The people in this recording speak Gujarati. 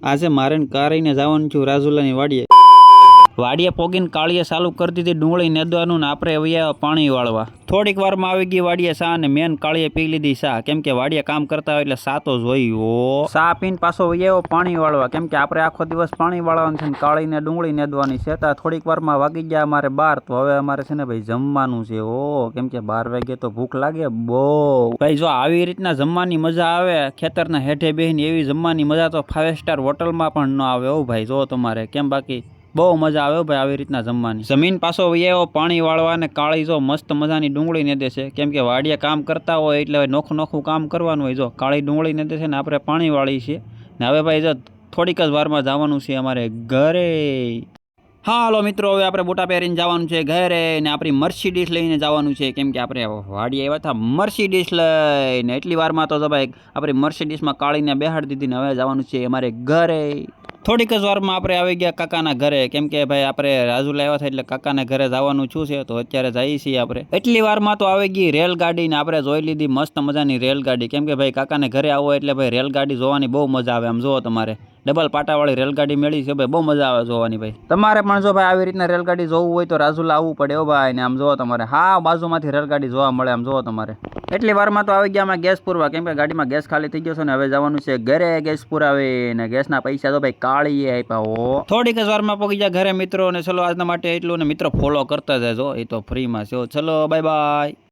આજે મારે કારીને જવાનું છું રાજુલાની વાડીએ. વાડીએ પોગીને કાળીએ ચાલુ કરી દીધી ડુંગળી નેદવાનું ને આપણે હવે પાણી વાળવા. થોડીક વારમાં આવી ગઈ વાડીએ સા અને મેન કાળીએ પી લીધી સા, કેમ કે વાડીએ કામ કરતા હોય એટલે સા તો જોઈ. સા પીને પાછો વૈયાવો પાણી વાળવા, કેમ કે આપણે આખો દિવસ પાણી વાળવાનું છે ને કાળીને ડુંગળી નેદવાની છે. તો થોડીક વારમાં વાગી ગયા અમારે 12, તો હવે અમારે છે ને ભાઈ જમવાનું છે. કેમ કે 12 વાગે તો ભૂખ લાગે બહુ ભાઈ. જો આવી રીતના જમવાની મજા આવે ખેતરના હેઠે બેહીને, એવી જમવાની મજા તો 5 સ્ટાર હોટલમાં પણ ન આવે. ભાઈ જો તમારે કેમ, બાકી બહુ મજા આવે ભાઈ આવી રીતના જમવાની. જમીન પાછો વૈયાવો પાણી વાળવા અને કાળી જો મસ્ત મજાની ડુંગળી નેદે છે, કેમ કે વાડીએ કામ કરતા હોય એટલે નોખું નોખું કામ કરવાનું હોય. જો કાળી ડુંગળી નેદે છે ને આપણે પાણી વાળી છે ને. હવે ભાઈ જો થોડીક જ વારમાં જવાનું છે અમારે ઘરે. હા હાલો મિત્રો, હવે આપણે બુટા પહેરીને જવાનું છે ઘરે ને આપણી મર્સિડીઝ લઈને જવાનું છે, કેમ કે આપણે વાડીએ આવ્યા હતા મર્સિડીઝ લઈને. એટલી વારમાં તો ભાઈ આપણી મર્સિડીઝમાં કાળીને બેહાડી દીધી ને હવે જવાનું છે અમારે ઘરે. થોડીક જ વારમાં આપણે આવી ગયા કાકાના ઘરે, કેમ કે ભાઈ આપણે રાજુલા આવ્યા હતા એટલે કાકાના ઘરે જવાનું શું છે, તો અત્યારે જઈએ છીએ આપણે. એટલી વારમાં તો આવી ગઈ રેલગાડી ને આપણે જોઈ લીધી મસ્ત મજાની રેલગાડી, કેમ કે ભાઈ કાકાને ઘરે આવો એટલે ભાઈ રેલગાડી જોવાની બહુ મજા આવે. આમ જુઓ તમારે ડબલ પાટાવાળી રેલગાડી મળી છે ભાઈ, બહુ મજા આવે જોવાની ભાઈ. તમારે પણ જો ભાઈ આવી રીતના રેલગાડી જોવું હોય તો રાજુલા આવવું પડે ભાઈ. ને આમ જુઓ તમારે હા બાજુમાંથી રેલગાડી જોવા મળે. આમ જુઓ તમારે એટલી વારમાં તો આવી ગયા અમે ગેસ પૂરવા, કેમ કે ગાડીમાં ગેસ ખાલી થઈ ગયો છે ને હવે જવાનું છે ઘરે ગેસ પુરાવી. ને ગેસના પૈસા તો ભાઈ કાળીએ આપ્યા. થોડીક જ વારમાં પહોંચી ગયા ઘરે મિત્રો. ને ચલો આજના માટે એટલું, ને મિત્રો ફોલો કરતા જજો, એ તો ફ્રીમાં છે. ચલો બાય બાય.